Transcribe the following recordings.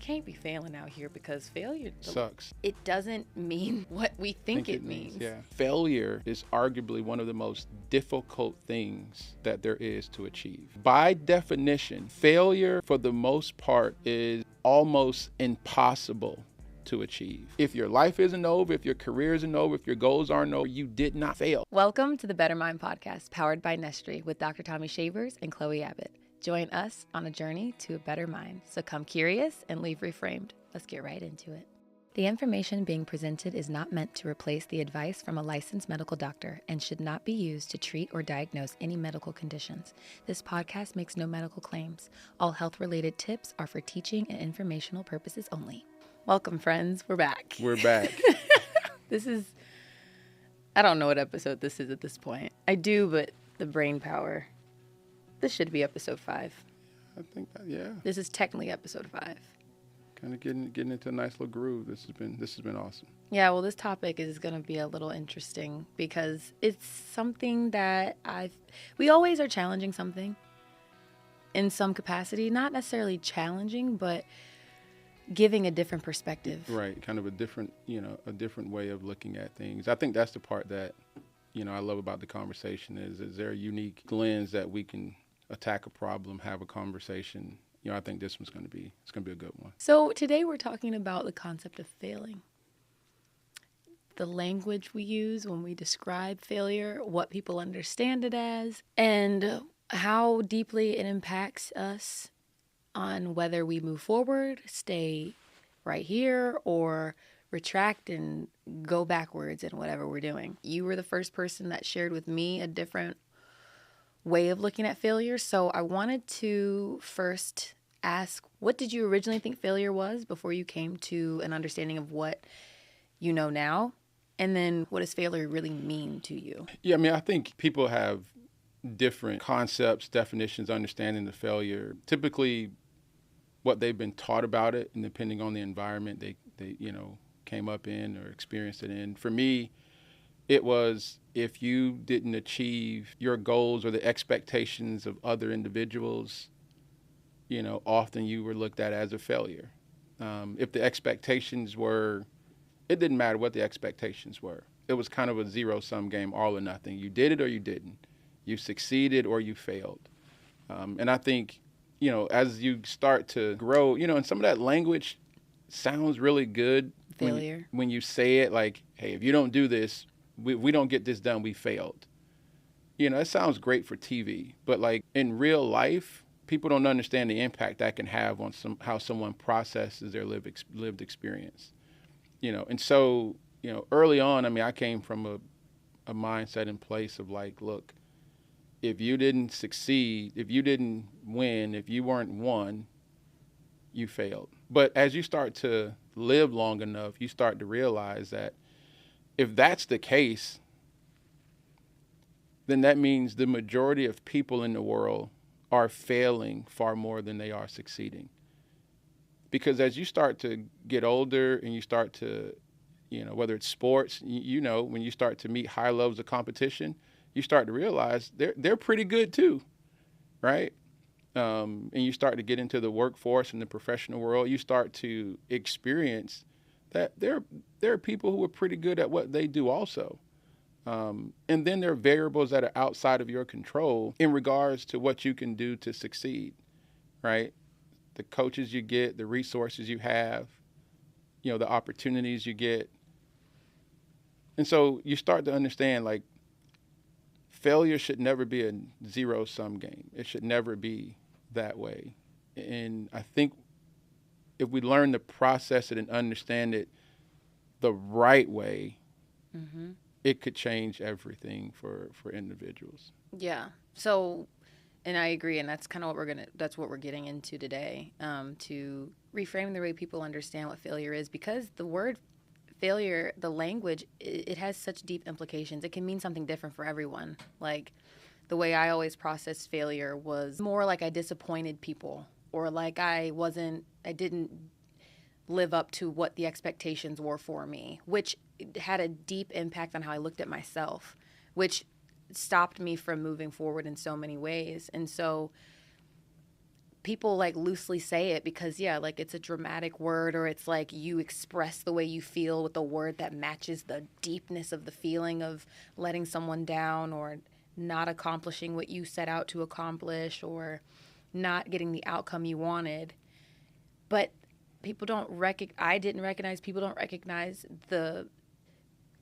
can't be failing out here because failure sucks. It doesn't mean what we think it means. Yeah. Failure is arguably one of the most difficult things that there is to achieve. By definition, failure for the most part is almost impossible to achieve. If your life isn't over, if your career isn't over, if your goals aren't over, you did not fail. Welcome to the Better Mind Podcast, powered by Nestry with Dr. Tommy Shavers and Chloe Abbott. Join us on a journey to a better mind. So come curious and leave reframed. Let's get right into it. The information being presented is not meant to replace the advice from a licensed medical doctor and should not be used to treat or diagnose any medical conditions. This podcast makes no medical claims. All health-related tips are for teaching and informational purposes only. Welcome, friends. We're back. We're back. I don't know what episode this is at this point. I do, but the brain power. This should be episode 5. I think that, yeah. This is technically episode 5. Kind of getting into a nice little groove. This has been awesome. Yeah, well, this topic is going to be a little interesting because it's something that we always are challenging something in some capacity. Not necessarily challenging, but giving a different perspective. Right, kind of a different way of looking at things. I think that's the part that, I love about the conversation is there a unique lens that we can attack a problem, have a conversation. I think this one's going to be a good one. So today we're talking about the concept of failing. The language we use when we describe failure, what people understand it as, and how deeply it impacts us on whether we move forward, stay right here, or retract and go backwards in whatever we're doing. You were the first person that shared with me a different way of looking at failure. So I wanted to first ask, what did you originally think failure was before you came to an understanding of what you know now? And then what does failure really mean to you? Yeah, I think people have different concepts, definitions, understanding of failure. Typically, what they've been taught about it, and depending on the environment they came up in or experienced it in. For me, it was if you didn't achieve your goals or the expectations of other individuals, often you were looked at as a failure. If the expectations were, it didn't matter what the expectations were. It was kind of a zero-sum game, all or nothing. You did it or you didn't. You succeeded or you failed. And I think, as you start to grow, and some of that language sounds really good. Failure. When you say it like, hey, if you don't do this, we don't get this done, we failed. It sounds great for TV, but like in real life, people don't understand the impact that can have on how someone processes their lived experience. And so, early on, I came from a mindset in place of like, look, if you didn't succeed, if you didn't win, if you weren't one, you failed. But as you start to live long enough, you start to realize that if that's the case, then that means the majority of people in the world are failing far more than they are succeeding. Because as you start to get older and you start to, whether it's sports, when you start to meet high levels of competition, you start to realize they're pretty good too, right? And you start to get into the workforce and the professional world, you start to experience that there are people who are pretty good at what they do also. And then there are variables that are outside of your control in regards to what you can do to succeed, right? The coaches you get, the resources you have, the opportunities you get. And so you start to understand, like, failure should never be a zero-sum game. It should never be that way. And I think if we learn to process it and understand it the right way, it could change everything for individuals. Yeah. So, and I agree, and that's kind of that's what we're getting into today, to reframe the way people understand what failure is, because the word failure, the language, it has such deep implications. It can mean something different for everyone. Like, the way I always processed failure was more like I disappointed people, or like I didn't live up to what the expectations were for me, which had a deep impact on how I looked at myself, which stopped me from moving forward in so many ways. And so people like loosely say it because, yeah, like it's a dramatic word, or it's like you express the way you feel with a word that matches the deepness of the feeling of letting someone down, or not accomplishing what you set out to accomplish, or not getting the outcome you wanted. But people don't I didn't recognize, people don't recognize the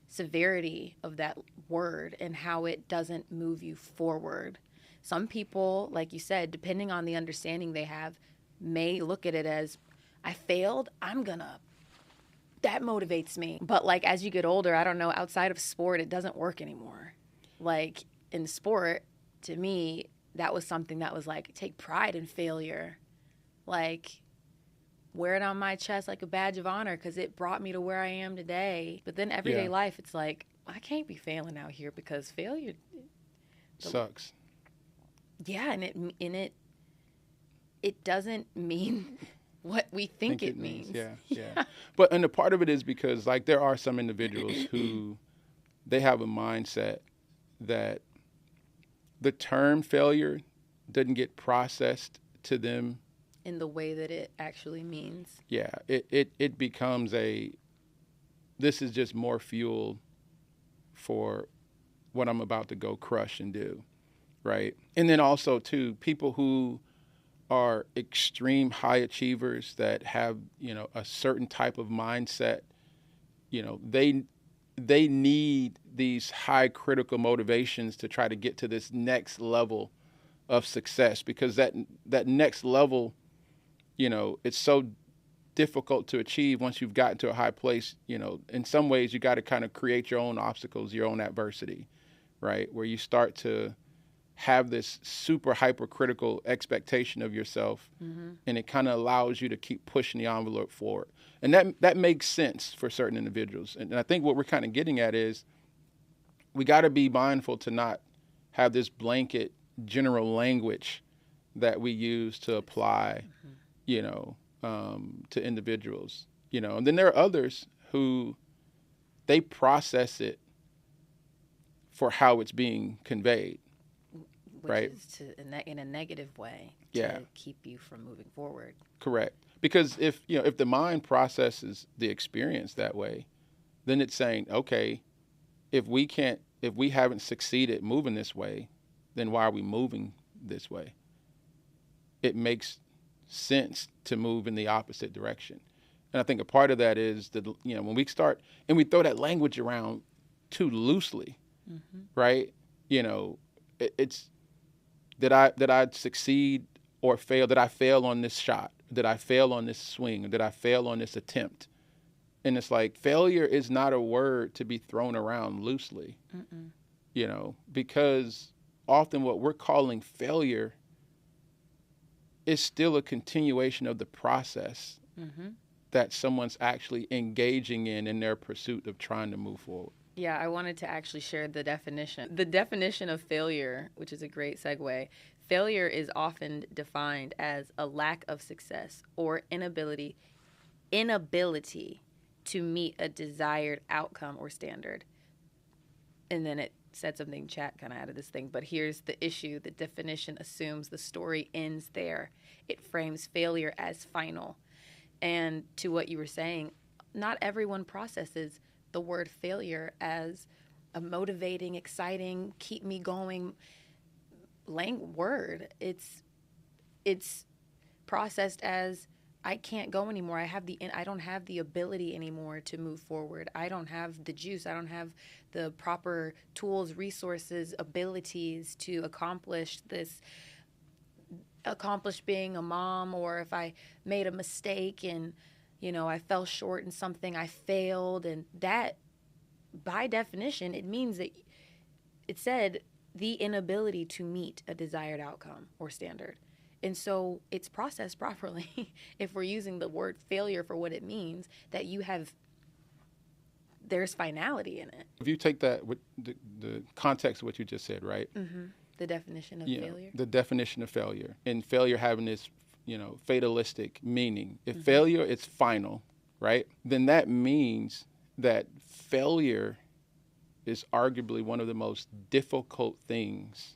severity of that word and how it doesn't move you forward. Some people, like you said, depending on the understanding they have, may look at it as, I failed, that motivates me. But like as you get older, I don't know, outside of sport, it doesn't work anymore. Like in sport, to me, that was something that was like, take pride in failure. Like, wear it on my chest like a badge of honor because it brought me to where I am today. But then everyday life, it's like, I can't be failing out here because failure sucks. Yeah, and it doesn't mean what we think it means. Yeah. But and a part of it is because like there are some individuals who they have a mindset that the term failure doesn't get processed to them in the way that it actually means. Yeah, it becomes this is just more fuel for what I'm about to go crush and do, right? And then also, too, people who are extreme high achievers that have, a certain type of mindset, they need these high critical motivations to try to get to this next level of success because that next level, it's so difficult to achieve once you've gotten to a high place. In some ways, you got to kind of create your own obstacles, your own adversity, right? Where you start to have this super hypercritical expectation of yourself, and it kind of allows you to keep pushing the envelope forward. And that makes sense for certain individuals. And I think what we're kind of getting at is we got to be mindful to not have this blanket general language that we use to apply, to individuals, and then there are others who they process it for how it's being conveyed. Which right? is in a negative way to keep you from moving forward. Correct. Because if the mind processes the experience that way, then it's saying, okay, if we haven't succeeded moving this way, then why are we moving this way? It makes sense to move in the opposite direction. And I think a part of that is that, when we start and we throw that language around too loosely, right? It's did I succeed or fail? Did I fail on this shot? Did I fail on this swing? Or did I fail on this attempt? And it's like failure is not a word to be thrown around loosely, because often what we're calling failure is still a continuation of the process that someone's actually engaging in their pursuit of trying to move forward. Yeah, I wanted to actually share the definition. The definition of failure, which is a great segue. Failure is often defined as a lack of success or inability to meet a desired outcome or standard. And then it said something, chat kind of out of this thing, but here's the issue. The definition assumes the story ends there. It frames failure as final. And to what you were saying, not everyone processes the word failure as a motivating, exciting, keep me going word. It's processed as I can't go anymore. I don't have the ability anymore to move forward. I don't have the juice. I don't have the proper tools, resources, abilities to accomplish being a mom, or if I made a mistake and I fell short in something, I failed. And that, by definition, it means that it said the inability to meet a desired outcome or standard. And so it's processed properly if we're using the word failure for what it means, that there's finality in it. If you take that with the context of what you just said, right? The definition of failure. The definition of failure, and failure having this fatalistic meaning. If failure is final, right, then that means that failure is arguably one of the most difficult things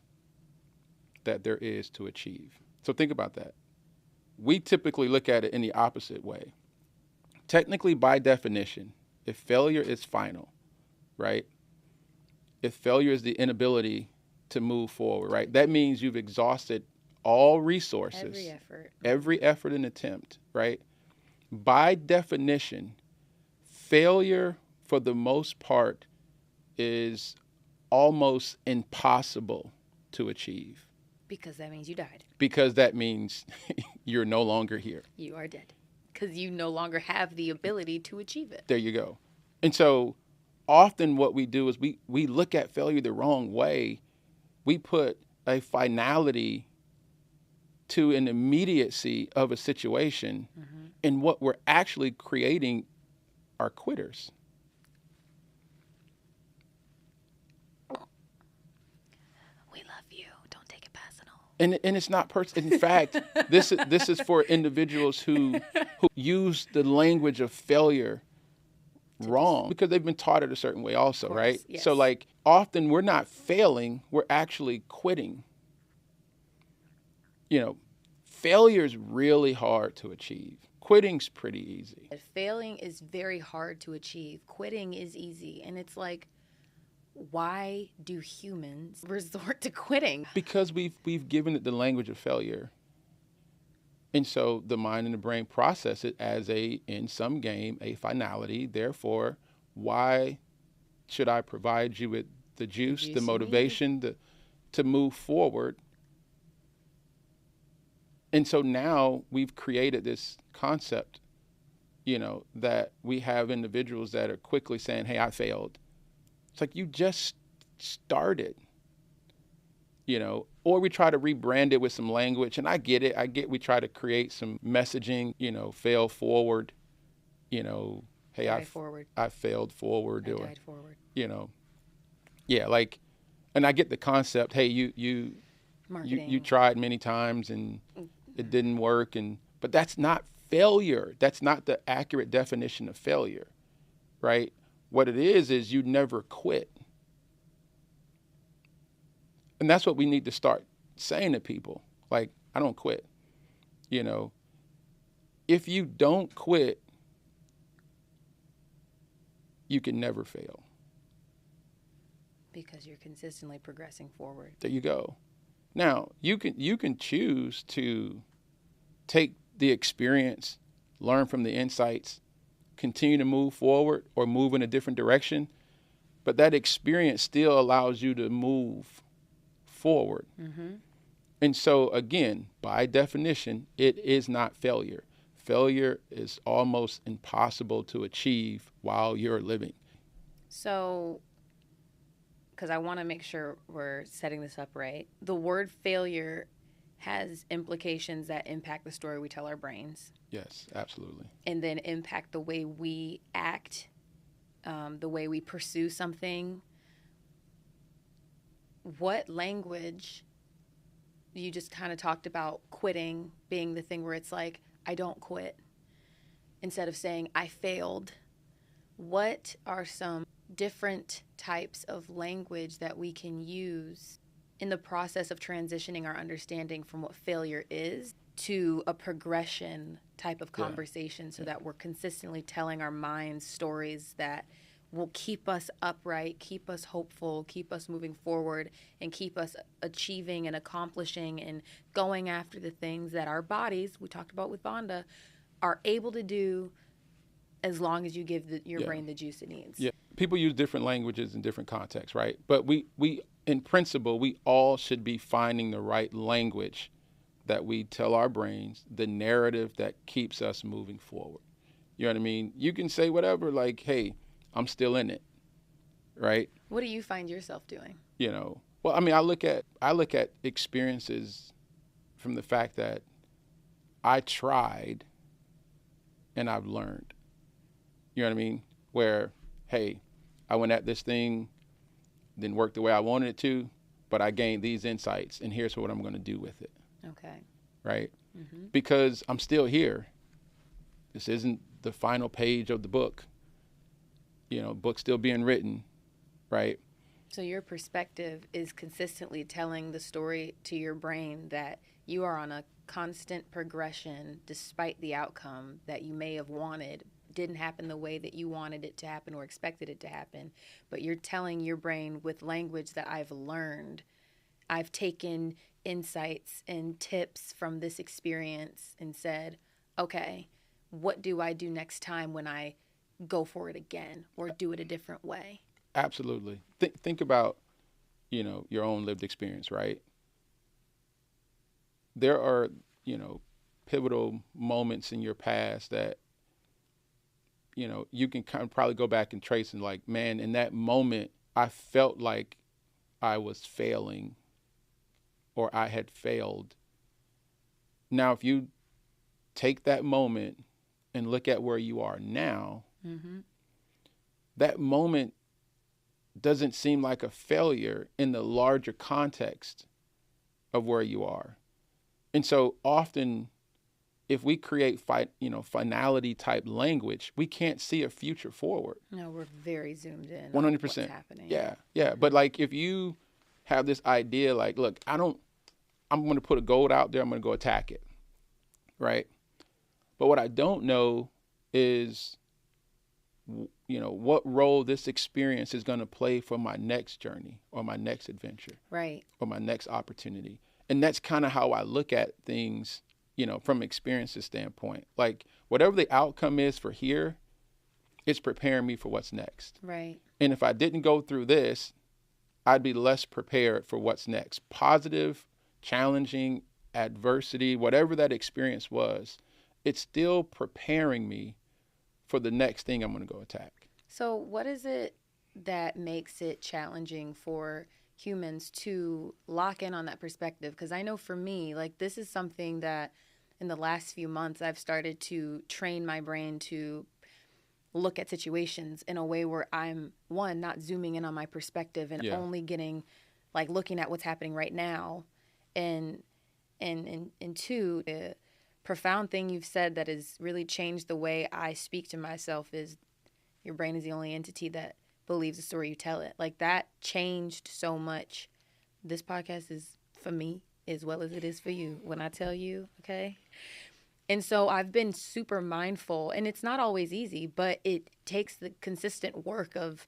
that there is to achieve. So think about that. we typically look at it in the opposite way. Technically, by definition, if failure is final, right? If failure is the inability to move forward, right? That means you've exhausted all resources, every effort and attempt, right? By definition, failure for the most part is almost impossible to achieve. Because that means you died. Because that means you're no longer here. You are dead. Because you no longer have the ability to achieve it. There you go. And so often what we do is we look at failure the wrong way. We put a finality to an immediacy of a situation, and what we're actually creating are quitters. We love you. Don't take it personal. And it's not personal. In fact, this is for individuals who use the language of failure wrong because they've been taught it a certain way also, right? Yes. So like often we're not failing, we're actually quitting. You know, failure is really hard to achieve. Quitting's pretty easy. Failing is very hard to achieve. Quitting is easy. And it's like, why do humans resort to quitting? Because we've given it the language of failure. And so the mind and the brain process it as in some game, a finality. Therefore, why should I provide you with the juice, the motivation to move forward? And so now we've created this concept, that we have individuals that are quickly saying, hey, I failed. It's like you just started, or we try to rebrand it with some language. And I get we try to create some messaging, fail forward, hey, I failed forward. I died forward. Yeah, like, and I get the concept, hey, you tried many times and it didn't work, but that's not failure. That's not the accurate definition of failure, right? What it is you never quit. And that's what we need to start saying to people. Like, I don't quit. If you don't quit, you can never fail. Because you're consistently progressing forward. There you go. Now, you can choose to take the experience, learn from the insights, continue to move forward or move in a different direction, but that experience still allows you to move forward. And so, again, by definition, it is not failure. Failure is almost impossible to achieve while you're living. So, because I want to make sure we're setting this up right. The word failure has implications that impact the story we tell our brains. Yes, absolutely. And then impact the way we act, the way we pursue something. What language, you just kind of talked about quitting being the thing where it's like, I don't quit. Instead of saying, I failed. What are some different types of language that we can use in the process of transitioning our understanding from what failure is to a progression type of conversation so that we're consistently telling our minds stories that will keep us upright, keep us hopeful, keep us moving forward, and keep us achieving and accomplishing and going after the things that our bodies, we talked about with Vonda, are able to do as long as you give your brain the juice it needs. Yeah. People use different languages in different contexts, right? But we in principle, we all should be finding the right language that we tell our brains, the narrative that keeps us moving forward. You know what I mean? You can say whatever, like, hey, I'm still in it, right? What do you find yourself doing? Well, I mean, I look at experiences from the fact that I tried and I've learned. You know what I mean? Where, hey, I went at this thing, didn't work the way I wanted it to, but I gained these insights, and here's what I'm going to do with it. Okay. Right? Because I'm still here. This isn't the final page of the book. Book's still being written, right? So your perspective is consistently telling the story to your brain that you are on a constant progression despite the outcome that you may have wanted didn't happen the way that you wanted it to happen or expected it to happen. But you're telling your brain with language that I've learned, I've taken insights and tips from this experience and said, okay, what do I do next time when I go for it again or do it a different way? Absolutely. Think about, your own lived experience, right? There are, pivotal moments in your past that, you can kind of probably go back and trace and like, man, in that moment, I felt like I was failing or I had failed. Now, if you take that moment and look at where you are now, that moment doesn't seem like a failure in the larger context of where you are. And so often, if we create finality type language, we can't see a future forward. No, we're very zoomed in. 100%. On what's happening. Yeah. But like, if you have this idea, like, look, I'm going to put a goal out there. I'm going to go attack it. Right. But what I don't know is, what role this experience is going to play for my next journey or my next adventure. Right. Or my next opportunity. And that's kind of how I look at things, from experiences standpoint. Like, whatever the outcome is for here, it's preparing me for what's next. Right. And if I didn't go through this, I'd be less prepared for what's next. Positive, challenging, adversity, whatever that experience was, it's still preparing me for the next thing I'm going to go attack. So what is it that makes it challenging for humans to lock in on that perspective? Because I know for me, like, this is something that in the last few months I've started to train my brain to look at situations in a way where I'm, one, not zooming in on my perspective and only getting, like, looking at what's happening right now. And two, the profound thing you've said that has really changed the way I speak to myself is your brain is the only entity that believes the story you tell it. Like, that changed so much. This podcast is for me as well as it is for you when I tell you, okay? And so I've been super mindful, and it's not always easy, but it takes the consistent work of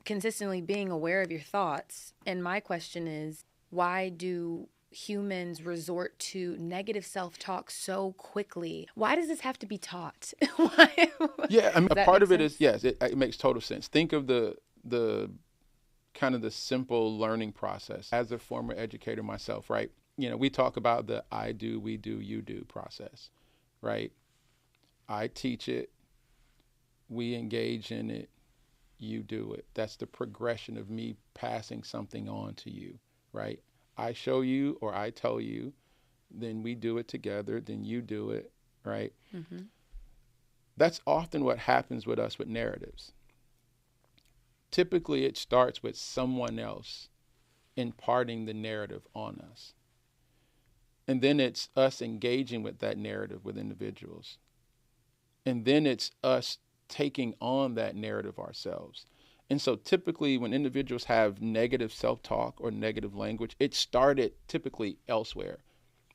consistently being aware of your thoughts. And my question is, why do humans resort to negative self-talk so quickly? Why does this have to be taught? Yeah, I mean, a part of it is, yes, it makes total sense. Think of the kind of the simple learning process. As a former educator myself, right? We talk about the I do, we do, you do process, right? I teach it, we engage in it, you do it. That's the progression of me passing something on to you, right? I show you or I tell you, then we do it together, then you do it, right? Mm-hmm. That's often what happens with us with narratives. Typically, it starts with someone else imparting the narrative on us. And then it's us engaging with that narrative with individuals. And then it's us taking on that narrative ourselves. And so typically when individuals have negative self-talk or negative language, it started typically elsewhere.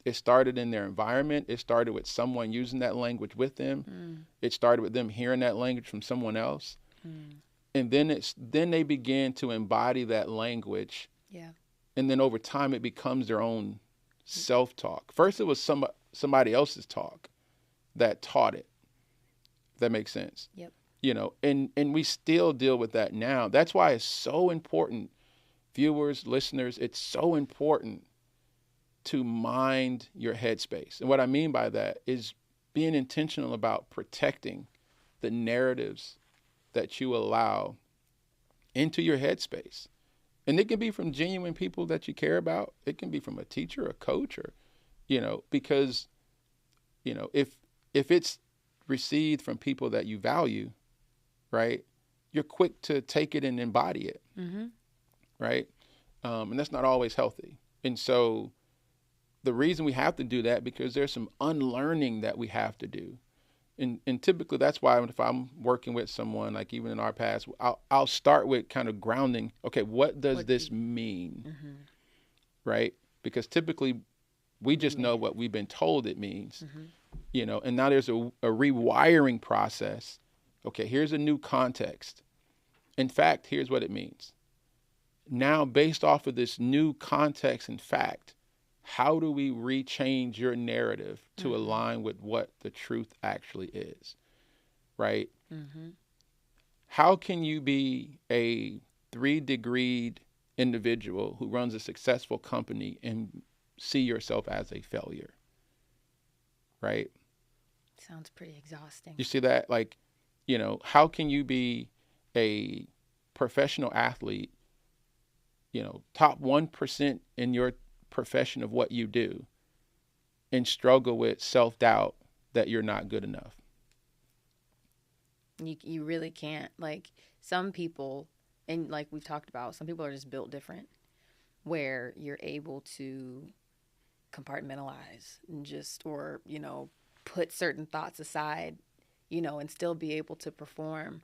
It started in their environment. It started with someone using that language with them. It started with them hearing that language from someone else. And then they begin to embody that language. Yeah. And then over time it becomes their own self-talk. First it was somebody else's talk that taught it. If that makes sense. Yep. And we still deal with that now. That's why it's so important, viewers, listeners, it's so important to mind your headspace. And what I mean by that is being intentional about protecting the narratives that you allow into your headspace. And it can be from genuine people that you care about. It can be from a teacher, a coach, or, because, if it's received from people that you value, right, you're quick to take it and embody it, right? And that's not always healthy. And so the reason we have to do that, because there's some unlearning that we have to do. And typically that's why if I'm working with someone, like even in our past, I'll start with kind of grounding. Okay, what does this mean? Right? Because typically We just know what we've been told it means, and now there's a rewiring process. Okay, here's a new context. In fact, here's what it means. Now, based off of this new context and fact, how do we rechange your narrative to align with what the truth actually is, right? How can you be a 3-degreed individual who runs a successful company and see yourself as a failure, right? Sounds pretty exhausting. You see that? Like, how can you be a professional athlete, top 1% in your profession of what you do, and struggle with self-doubt that you're not good enough? You really can't. Like, some people, and like we've talked about, some people are just built different, where you're able to compartmentalize and just, or, put certain thoughts aside, and still be able to perform.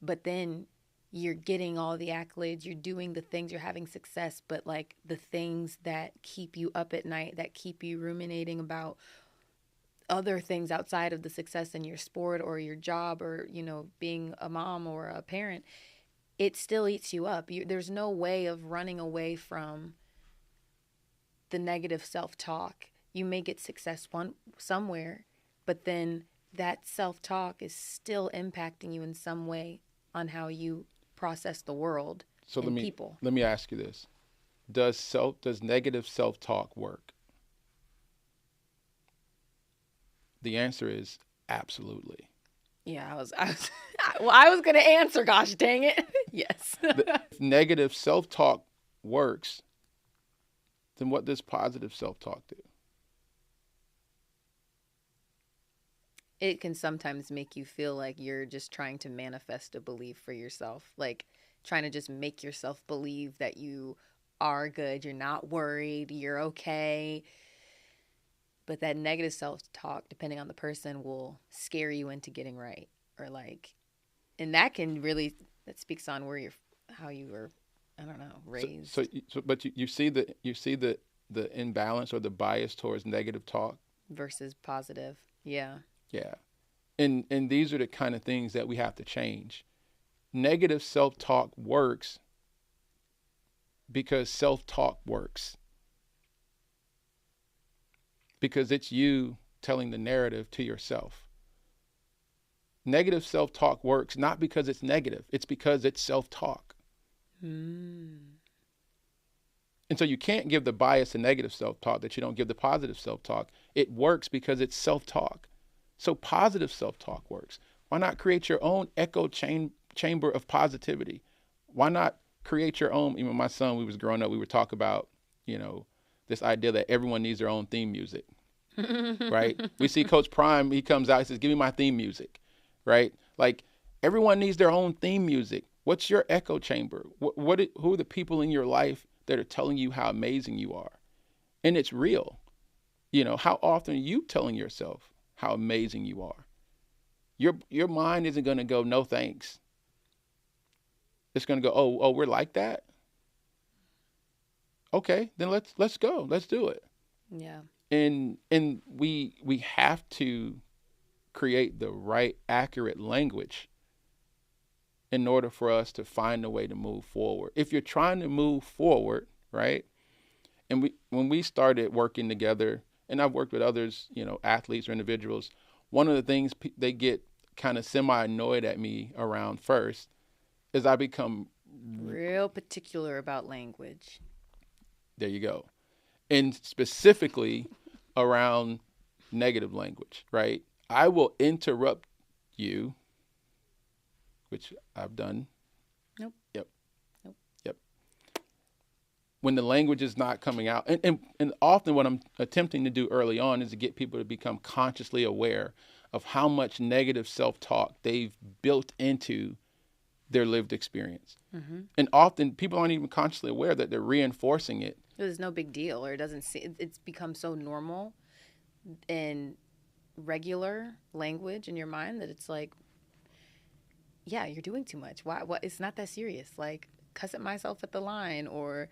But then you're getting all the accolades, you're doing the things, you're having success, but like the things that keep you up at night, that keep you ruminating about other things outside of the success in your sport or your job or, being a mom or a parent, it still eats you up. There's no way of running away from the negative self-talk. You may get success somewhere, but then that self-talk is still impacting you in some way on how you process the world and people. Let me ask you this. Does negative self-talk work? The answer is absolutely. Yeah, I was going to answer, gosh dang it. Yes. If negative self-talk works, then what does positive self-talk do? It can sometimes make you feel like you're just trying to manifest a belief for yourself, like trying to just make yourself believe that you are good, you're not worried, you're okay. But that negative self-talk, depending on the person, will scare you into getting right, or like, and that can really, that speaks on how you were, I don't know, raised. But you see the imbalance or the bias towards negative talk versus positive. Yeah. Yeah. And these are the kind of things that we have to change. Negative self-talk works because self-talk works. Because it's you telling the narrative to yourself. Negative self-talk works not because it's negative, it's because it's self-talk. And so you can't give the bias a negative self-talk that you don't give the positive self-talk. It works because it's self-talk. So positive self-talk works. Why not create your own echo chamber of positivity? Why not create your own? My son, we was growing up, we would talk about, this idea that everyone needs their own theme music, right? We see Coach Prime, he comes out, he says, give me my theme music, right? Like, everyone needs their own theme music. What's your echo chamber? Who are the people in your life that are telling you how amazing you are? And it's real. How often are you telling yourself how amazing you are? Your mind isn't going to go, no thanks. It's going to go, oh, we're like that? Okay, then let's go. Let's do it. Yeah. And we have to create the right, accurate language in order for us to find a way to move forward. If you're trying to move forward, right? And when we started working together, and I've worked with others, athletes or individuals, one of the things they get kind of semi-annoyed at me around first is I become real particular about language. There you go. And specifically around negative language, right? I will interrupt you, which I've done. Nope. Yep. Nope. Yep. When the language is not coming out. And often what I'm attempting to do early on is to get people to become consciously aware of how much negative self-talk they've built into their lived experience. And often people aren't even consciously aware that they're reinforcing it. There's no big deal, or it's become so normal and regular language in your mind that it's like, yeah, you're doing too much. Why? What? It's not that serious. Like, cussing myself at the line, or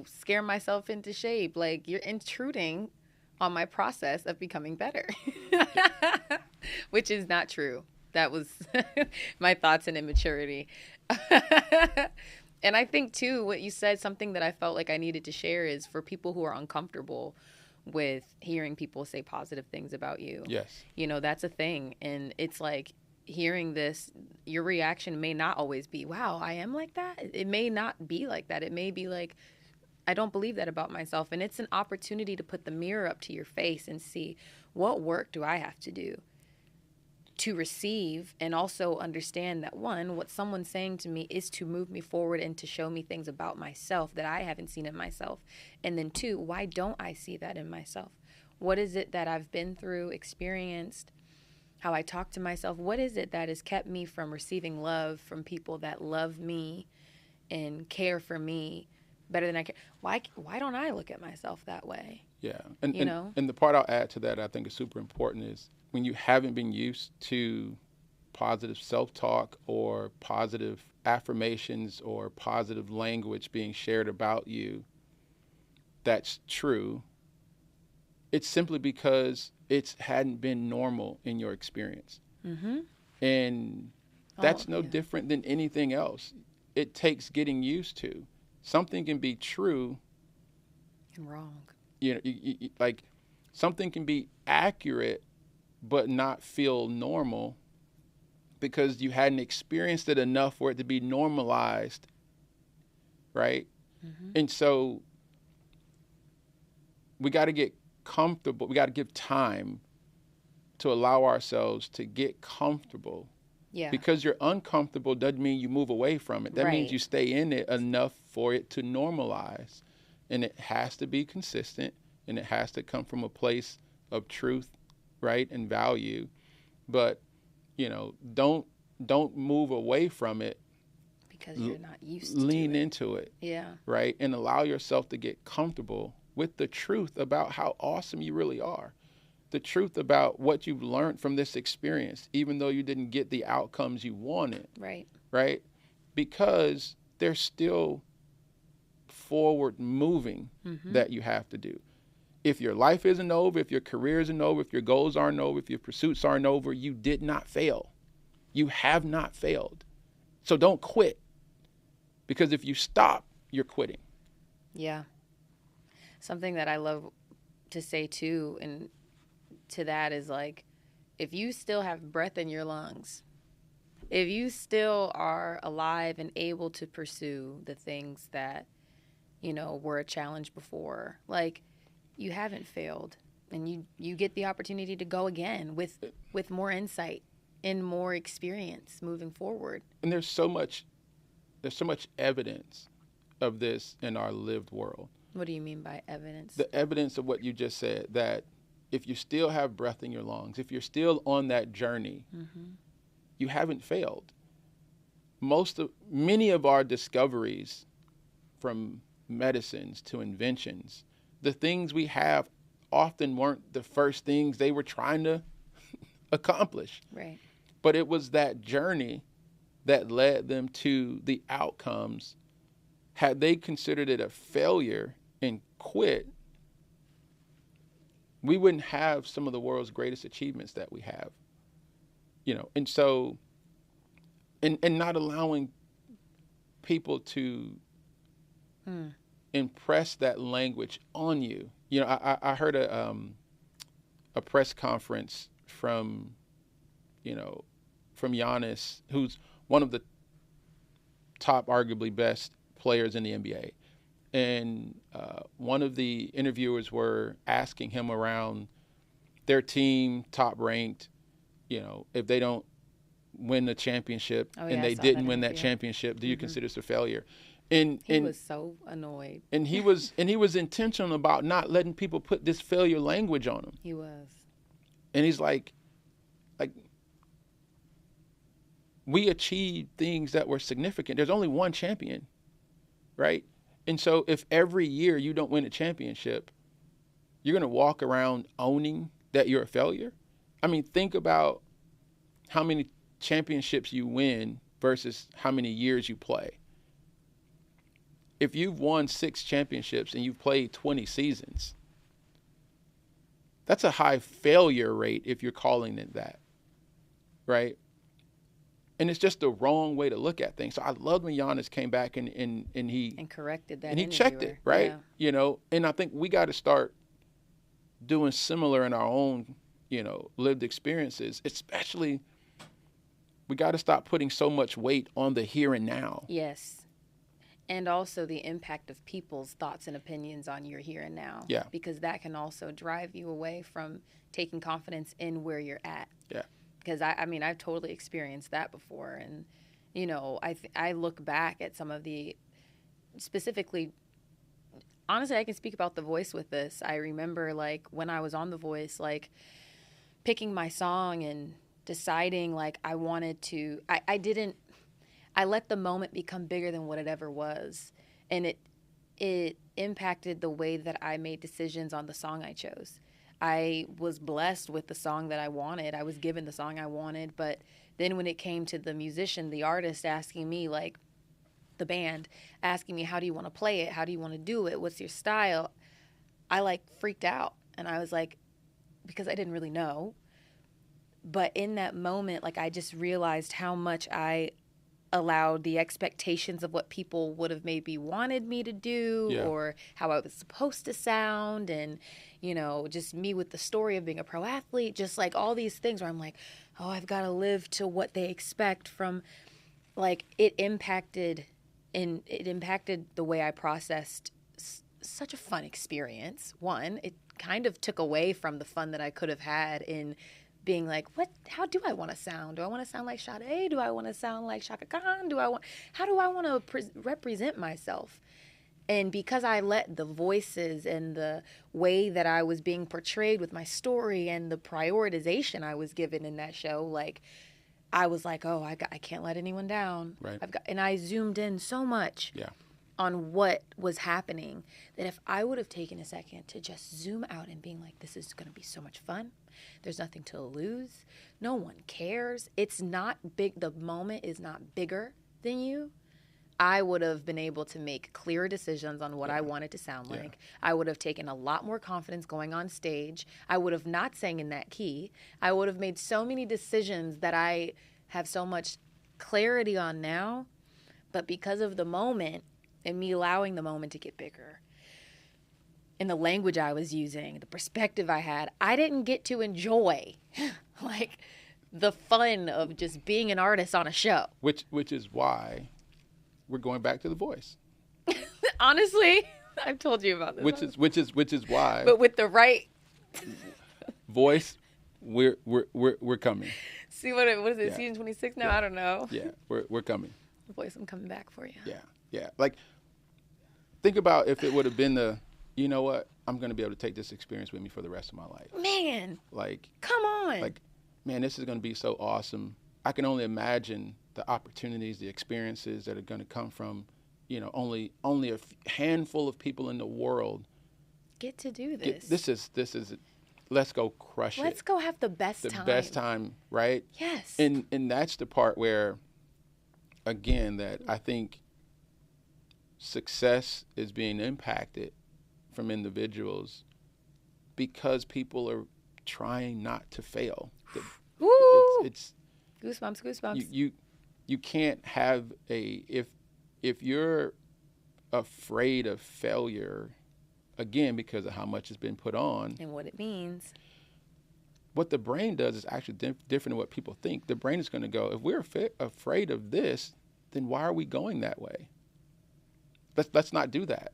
scare myself into shape. Like, you're intruding on my process of becoming better, which is not true. That was my thoughts and immaturity. And I think, too, what you said, something that I felt like I needed to share is for people who are uncomfortable with hearing people say positive things about you. Yes. You know, that's a thing. And it's like hearing this, your reaction may not always be, wow, I am like that. It may not be like that. It may be like, I don't believe that about myself. And it's an opportunity to put the mirror up to your face and see, what work do I have to do to receive and also understand that, one, what someone's saying to me is to move me forward and to show me things about myself that I haven't seen in myself. And then two, why don't I see that in myself? What is it that I've been through, experienced, how I talk to myself? What is it that has kept me from receiving love from people that love me and care for me better than I care? Why don't I look at myself that way? Yeah. And, You know? and the part I'll add to that I think is super important is when you haven't been used to positive self-talk or positive affirmations or positive language being shared about you that's true, it's simply because it hadn't been normal in your experience. Mm-hmm. And that's no yeah. different than anything else. It takes getting used to. Something can be true And wrong. you know, like something can be accurate but not feel normal because you hadn't experienced it enough for it to be normalized, right? Mm-hmm. And so we got to get comfortable. We got to give time to allow ourselves to get comfortable. Yeah. Because you're uncomfortable doesn't mean you move away from it. That means Right. you stay in it enough for it to normalize. And it has to be consistent, and it has to come from a place of truth, right, and value. But, you know, don't move away from it. Because you're not used to Lean it. into it, Yeah. right, and allow yourself to get comfortable with the truth about how awesome you really are. The truth about what you've learned from this experience, even though you didn't get the outcomes you wanted, Right. right? Because there's still forward moving Mm-hmm. that you have to do. If your life isn't over, if your career isn't over, if your goals aren't over, if your pursuits aren't over, you did not fail. You have not failed. So don't quit. Because if you stop, you're quitting. Yeah. Something that I love to say too, and to that is like, if you still have breath in your lungs, if you still are alive and able to pursue the things that, you know, were a challenge before, like, you haven't failed, and you get the opportunity to go again with more insight and more experience moving forward. And there's so much evidence of this in our lived world. What do you mean by evidence? The evidence of what you just said, that if you still have breath in your lungs, if you're still on that journey, Mm-hmm. you haven't failed. Many of our discoveries, from medicines to inventions, the things we have often weren't the first things they were trying to accomplish. Right. But it was that journey that led them to the outcomes. Had they considered it a failure and quit, we wouldn't have some of the world's greatest achievements that we have. You know, and so, and not allowing people to impress that language on you. You know, I heard a press conference from Giannis, who's one of the top, arguably best players in the NBA. And one of the interviewers were asking him around their team, top ranked, you know, if they don't win the championship and they didn't win that championship, do you consider this a failure? And he was so annoyed. And he was intentional about not letting people put this failure language on him. He was. And he's like we achieved things that were significant. There's only one champion, right? And so if every year you don't win a championship, you're going to walk around owning that you're a failure. I mean, think about how many championships you win versus how many years you play. If you've won 6 championships and you've played 20 seasons, That's a high failure rate if you're calling it that, right? And it's just the wrong way to look at things. So I love when Giannis came back and he corrected that, and he checked it, right? Yeah. And I think we got to start doing similar in our own, lived experiences. Especially, we got to stop putting so much weight on the here and now. Yes. And also the impact of people's thoughts and opinions on your here and now. Yeah. Because that can also drive you away from taking confidence in where you're at. Yeah. Because I've totally experienced that before. And, I look back at some of the, specifically, honestly, I can speak about The Voice with this. I remember, like, when I was on The Voice, like, picking my song and deciding, like, I wanted to, I let the moment become bigger than what it ever was. And it impacted the way that I made decisions on the song I chose. I was blessed with the song that I wanted. I was given the song I wanted. But then when it came to the musician, the artist asking me, like, the band, asking me, how do you want to play it? How do you want to do it? What's your style? I, like, freaked out. And I was like, because I didn't really know. But in that moment, like, I just realized how much I allowed the expectations of what people would have maybe wanted me to do, or how I was supposed to sound, and just me with the story of being a pro athlete, just like all these things where I'm like, oh, I've got to live to what they expect from, like, it impacted the way I processed such a fun experience. One, it kind of took away from the fun that I could have had in being like, how do I want to sound? Do I want to sound like Sade? Do I want to sound like Shaka Khan? How do I want to represent myself? And because I let the voices and the way that I was being portrayed with my story and the prioritization I was given in that show, like, I was like, oh, I can't let anyone down. Right. And I zoomed in so much on what was happening that if I would have taken a second to just zoom out and being like, this is going to be so much fun. There's nothing to lose. No one cares. It's not big. The moment is not bigger than you. I would have been able to make clearer decisions on what I wanted to sound like. I would have taken a lot more confidence going on stage. I would have not sang in that key. I would have made so many decisions that I have so much clarity on now. But because of the moment and me allowing the moment to get bigger, and the language I was using, the perspective I had, I didn't get to enjoy like the fun of just being an artist on a show. Which is why we're going back to The Voice. Honestly, I've told you about this. Which is why. But with the right Voice, we're coming. See what is it? Season 26 now? I don't know. Yeah, we're coming. The Voice, I'm coming back for you. Yeah. Like, think about if it would have been you know what? I'm going to be able to take this experience with me for the rest of my life. Man. Like, come on. Like, man, this is going to be so awesome. I can only imagine the opportunities, the experiences that are going to come from, only a handful of people in the world get to do this. This is let's go crush it. Let's go have the best time. The best time, right? Yes. And that's the part where, again, that I think success is being impacted from individuals because people are trying not to fail. Woo! It's goosebumps. You can't have if you're afraid of failure, again, because of how much has been put on and what it means. What the brain does is actually different than what people think. The brain is going to go, if we're afraid of this, then why are we going that way? Let's not do that.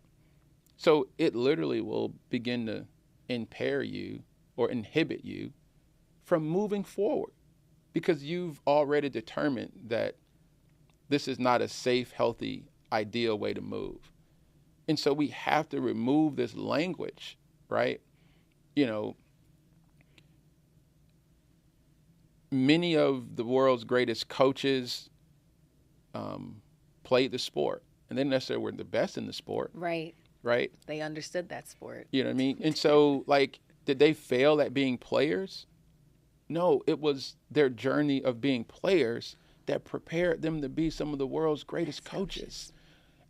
So it literally will begin to impair you or inhibit you from moving forward because you've already determined that this is not a safe, healthy, ideal way to move. And so we have to remove this language, right? Many of the world's greatest coaches played the sport, and they necessarily were the best in the sport. Right? They understood that sport. You know what I mean? And so, like, did they fail at being players? No, it was their journey of being players that prepared them to be some of the world's greatest coaches.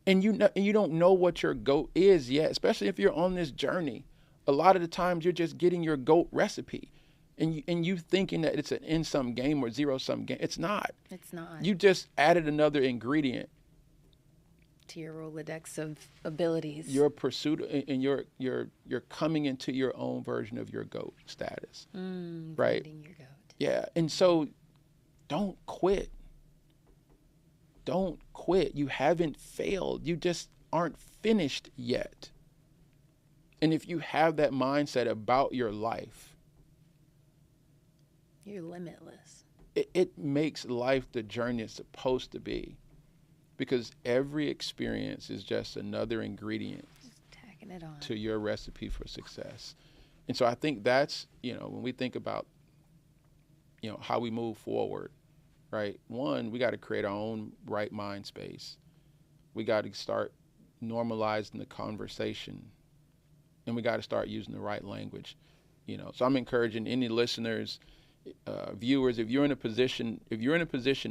And you don't know what your goal is yet, especially if you're on this journey A lot of the times you're just getting your GOAT recipe, and you thinking that it's an in-sum game or zero-sum game. It's not. It's not. You just added another ingredient to your Rolodex of abilities. Your pursuit, and you're coming into your own version of your GOAT status, right? Your goat. Yeah, and so don't quit. Don't quit. You haven't failed. You just aren't finished yet. And if you have that mindset about your life, you're limitless. It makes life the journey it's supposed to be, because every experience is just another ingredient tacking it on to your recipe for success. And so I think that's, when we think about, how we move forward, right? One, we got to create our own right mind space. We got to start normalizing the conversation, and we got to start using the right language, So I'm encouraging any listeners, viewers, if you're in a position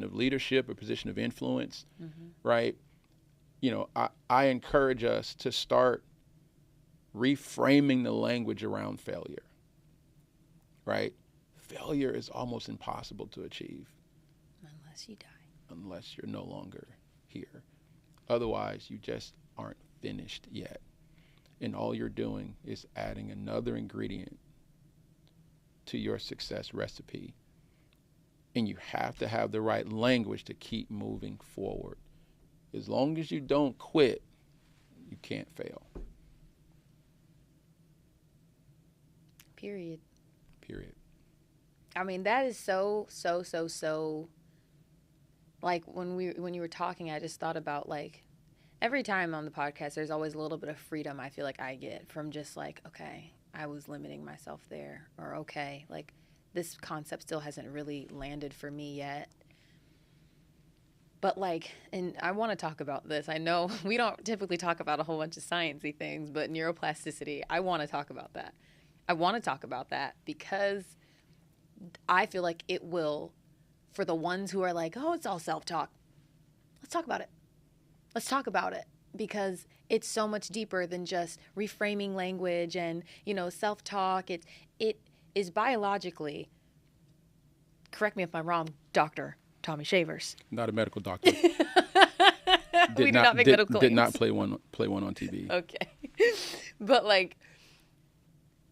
of leadership, a position of influence, right? I encourage us to start reframing the language around failure, right? Failure is almost impossible to achieve. Unless you die. Unless you're no longer here. Otherwise, you just aren't finished yet. And all you're doing is adding another ingredient to your success recipe. And you have to have the right language to keep moving forward. As long as you don't quit, you can't fail. Period. I mean, that is so like when you were talking, I just thought about, like, every time on the podcast, there's always a little bit of freedom I feel like I get from just like, okay, I was limiting myself there, or okay, like this concept still hasn't really landed for me yet. But like, and I want to talk about this. I know we don't typically talk about a whole bunch of sciencey things, but neuroplasticity, I want to talk about that. I want to talk about that because I feel like it will, for the ones who are like, oh, it's all self-talk. Let's talk about it. Let's talk about it, because it's so much deeper than just reframing language and, self-talk. It is biologically, correct me if I'm wrong, Dr. Tommy Shavers. Not a medical doctor. We do not make medical claims. Did not play one on TV. Okay. But like,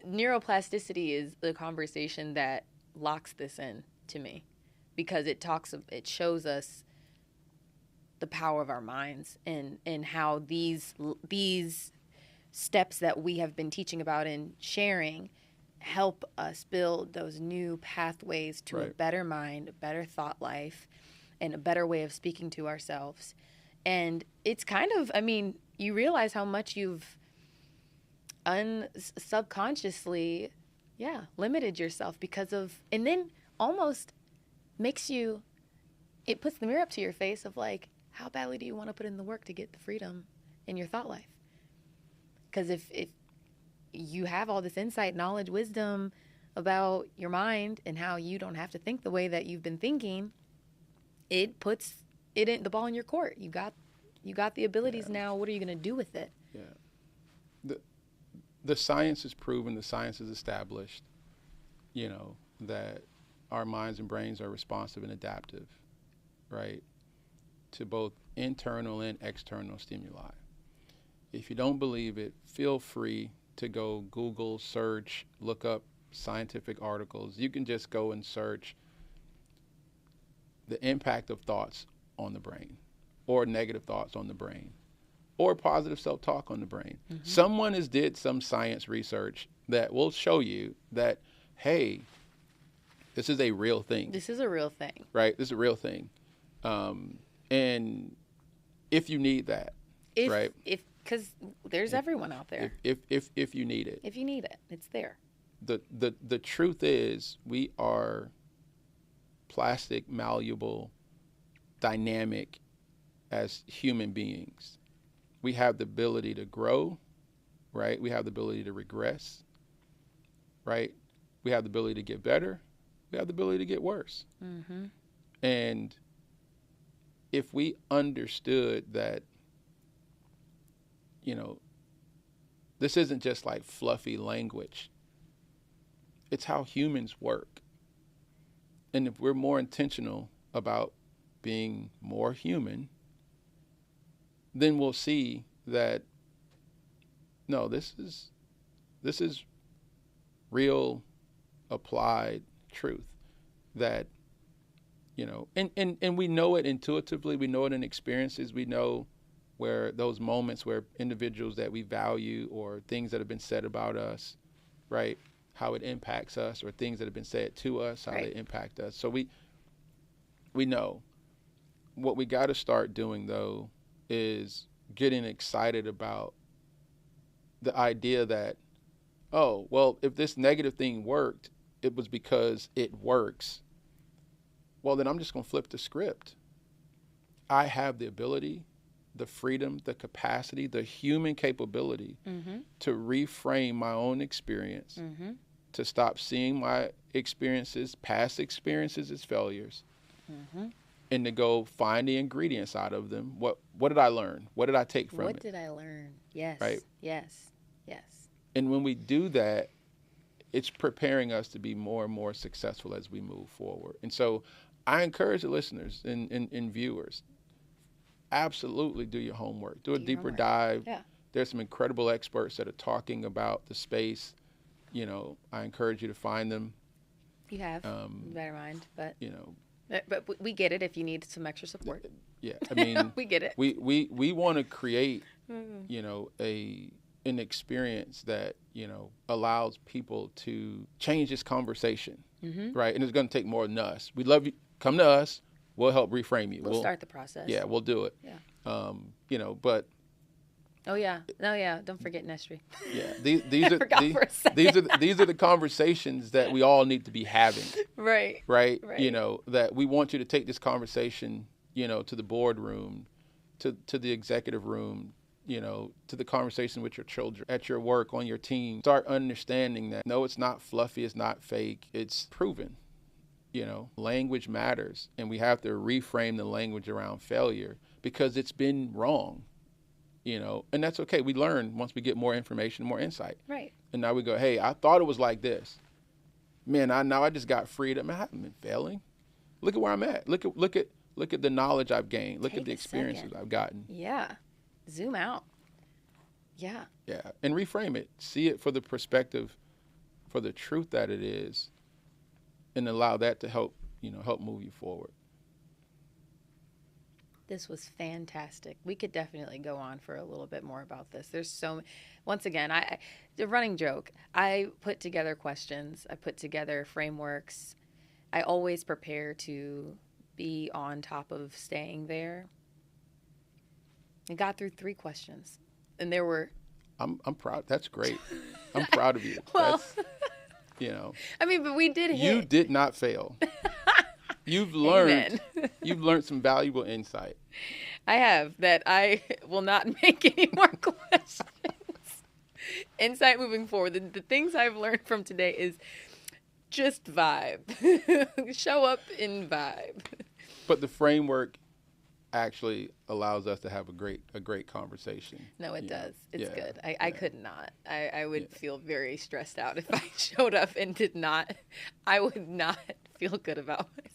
neuroplasticity is the conversation that locks this in to me, because it shows us the power of our minds and how these steps that we have been teaching about and sharing help us build those new pathways to a better mind, a better thought life, and a better way of speaking to ourselves. And it's kind of, you realize how much you've subconsciously, limited yourself because of, and then almost makes you, it puts the mirror up to your face of like, how badly do you want to put in the work to get the freedom in your thought life? Because if you have all this insight, knowledge, wisdom about your mind and how you don't have to think the way that you've been thinking, it puts it in the ball in your court. You got the abilities now. What are you going to do with it? Yeah. The science is proven, the science is established, that our minds and brains are responsive and adaptive, right, to both internal and external stimuli. If you don't believe it, feel free to go Google, search, look up scientific articles. You can just go and search the impact of thoughts on the brain, or negative thoughts on the brain, or positive self-talk on the brain. Mm-hmm. Someone has did some science research that will show you that, hey, this is a real thing. This is a real thing. Right? This is a real thing. And if you need that, right? Because there's everyone out there. If you need it. If you need it, it's there. The truth is, we are plastic, malleable, dynamic as human beings. We have the ability to grow, right? We have the ability to regress, right? We have the ability to get better. We have the ability to get worse. Mm-hmm. And if we understood that, This isn't just like fluffy language. It's how humans work. And if we're more intentional about being more human, then we'll see that, no, this is real applied truth that, and we know it intuitively. We know it in experiences. We know where those moments where individuals that we value or things that have been said about us, right, how it impacts us, or things that have been said to us, how they impact us. So we know. What we got to start doing, though, is getting excited about the idea that, oh, well, if this negative thing worked, it was because it works. Well, then I'm just going to flip the script. I have the ability, the freedom, the capacity, the human capability to reframe my own experience, to stop seeing my experiences, past experiences, as failures, and to go find the ingredients out of them. What did I learn? What did I take from it? What did I learn? Yes. Right? Yes. Yes. And when we do that, it's preparing us to be more and more successful as we move forward. And so I encourage the listeners and viewers, absolutely do your homework. Do a deeper dive. Yeah. There's some incredible experts that are talking about the space. I encourage you to find them. You have, better mind, but but we get it if you need some extra support. Yeah, I mean, we get it. We want to create, an experience that allows people to change this conversation, right? And it's going to take more than us. We love you. Come to us. We'll help reframe you. We'll start the process. Yeah, we'll do it. Yeah. But. Oh yeah. Don't forget Nestry. Yeah, these are these are the conversations that we all need to be having. Right. That we want you to take this conversation, to the boardroom, to the executive room, to the conversation with your children, at your work, on your team. Start understanding that no, it's not fluffy, it's not fake, it's proven. Language matters, and we have to reframe the language around failure because it's been wrong. And that's okay. We learn once we get more information, more insight. Right. And now we go, hey, I thought it was like this. Man, I just got freedom. I haven't been failing. Look at where I'm at. Look at the knowledge I've gained. Look at the experiences I've gotten. Yeah. Zoom out. Yeah. Yeah. And reframe it. See it for the perspective, for the truth that it is, and allow that to help move you forward. This was fantastic. We could definitely go on for a little bit more about this. There's once again, the running joke, I put together questions. I put together frameworks. I always prepare to be on top of staying there. I got through 3 questions, and there were. I'm proud. That's great. I'm proud of you. Well, that's, I mean, but we did hit. You did not fail. You've learned. You've learned some valuable insight. I have that. I will not make any more questions. Insight moving forward. The things I've learned from today is just vibe. Show up in vibe. But the framework actually allows us to have a great conversation. No, it does. It's good. I could not. I would feel very stressed out if I showed up and did not. I would not feel good about myself.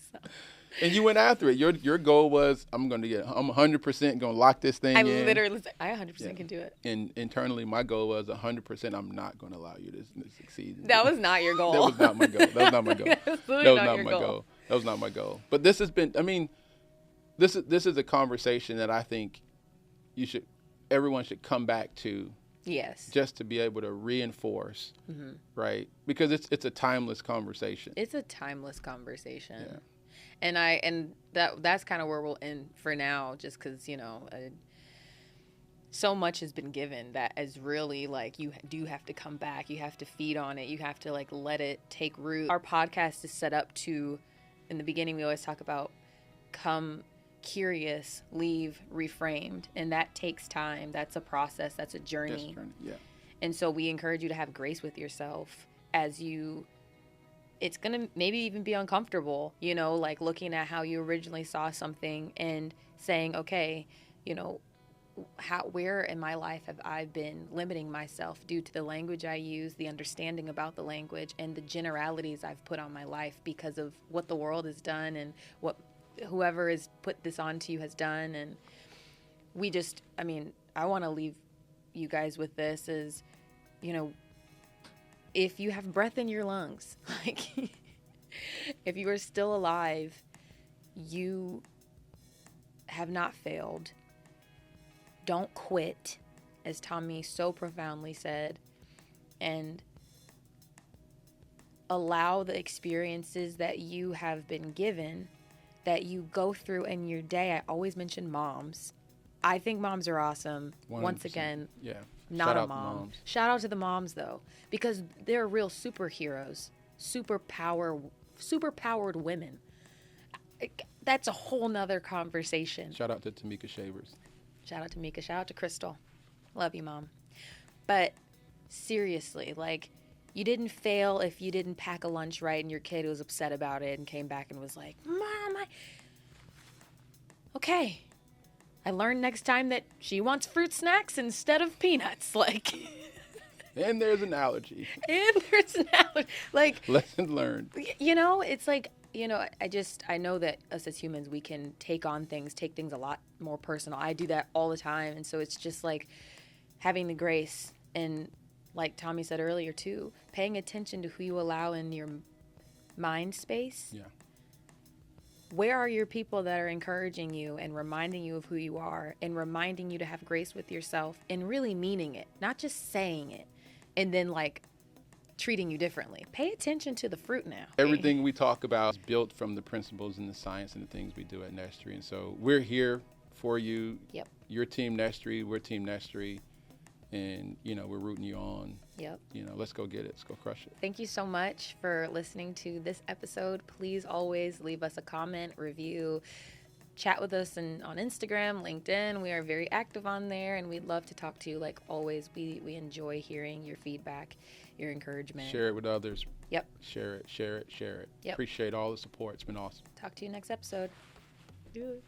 And you went after it. Your goal was, I'm 100% going to lock this thing in. I literally said, I 100% can do it. And internally, my goal was 100%. I'm not going to allow you to succeed. That was not your goal. That was not my goal. That was not my goal. That was not my goal. That was not my goal. But this has been. I mean, this is a conversation that I think everyone should come back to. Yes. Just to be able to reinforce, right? Because it's a timeless conversation. It's a timeless conversation. Yeah. And that's kind of where we'll end for now, just because, so much has been given that is really like, you do have to come back. You have to feed on it. You have to like let it take root. Our podcast is set up to, in the beginning, we always talk about come curious, leave reframed. And that takes time. That's a process. That's a journey. Yeah. And so we encourage you to have grace with yourself as it's going to maybe even be uncomfortable, like looking at how you originally saw something and saying, okay, where in my life have I been limiting myself due to the language I use, the understanding about the language, and the generalities I've put on my life because of what the world has done and what whoever has put this onto you has done. And I want to leave you guys with this is, if you have breath in your lungs, like if you are still alive, you have not failed. Don't quit, as Tommy so profoundly said, and allow the experiences that you have been given, that you go through in your day. I always mention moms. I think moms are awesome. 100%. Once again, yeah. not a mom. Shout out to the moms, though, because they're real superheroes, superpowered women. That's a whole nother conversation. Shout out to Tamika Shavers. Shout out to Mika. Shout out to Crystal. Love you, Mom. But seriously, like, you didn't fail if you didn't pack a lunch right and your kid was upset about it and came back and was like, Mom, okay. I learned next time that she wants fruit snacks instead of peanuts. Like, and there's an allergy. Like, lesson learned. It's like, I know that us as humans, we can take things a lot more personal. I do that all the time. And so it's just like having the grace and, like Tommy said earlier too, paying attention to who you allow in your mind space. Yeah. Where are your people that are encouraging you and reminding you of who you are and reminding you to have grace with yourself and really meaning it, not just saying it and then like treating you differently. Pay attention to the fruit now. Everything we talk about is built from the principles and the science and the things we do at Nestry. And so we're here for you. Yep. You're Team Nestry. We're Team Nestry. And, we're rooting you on. Yep. Let's go get it. Let's go crush it. Thank you so much for listening to this episode. Please always leave us a comment, review, chat with us on Instagram, LinkedIn. We are very active on there, and we'd love to talk to you. Like always, we enjoy hearing your feedback, your encouragement. Share it with others. Yep. Share it. Yep. Appreciate all the support. It's been awesome. Talk to you next episode. Do it.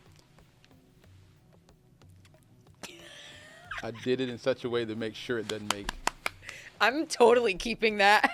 I did it in such a way to make sure it doesn't make. I'm totally keeping that.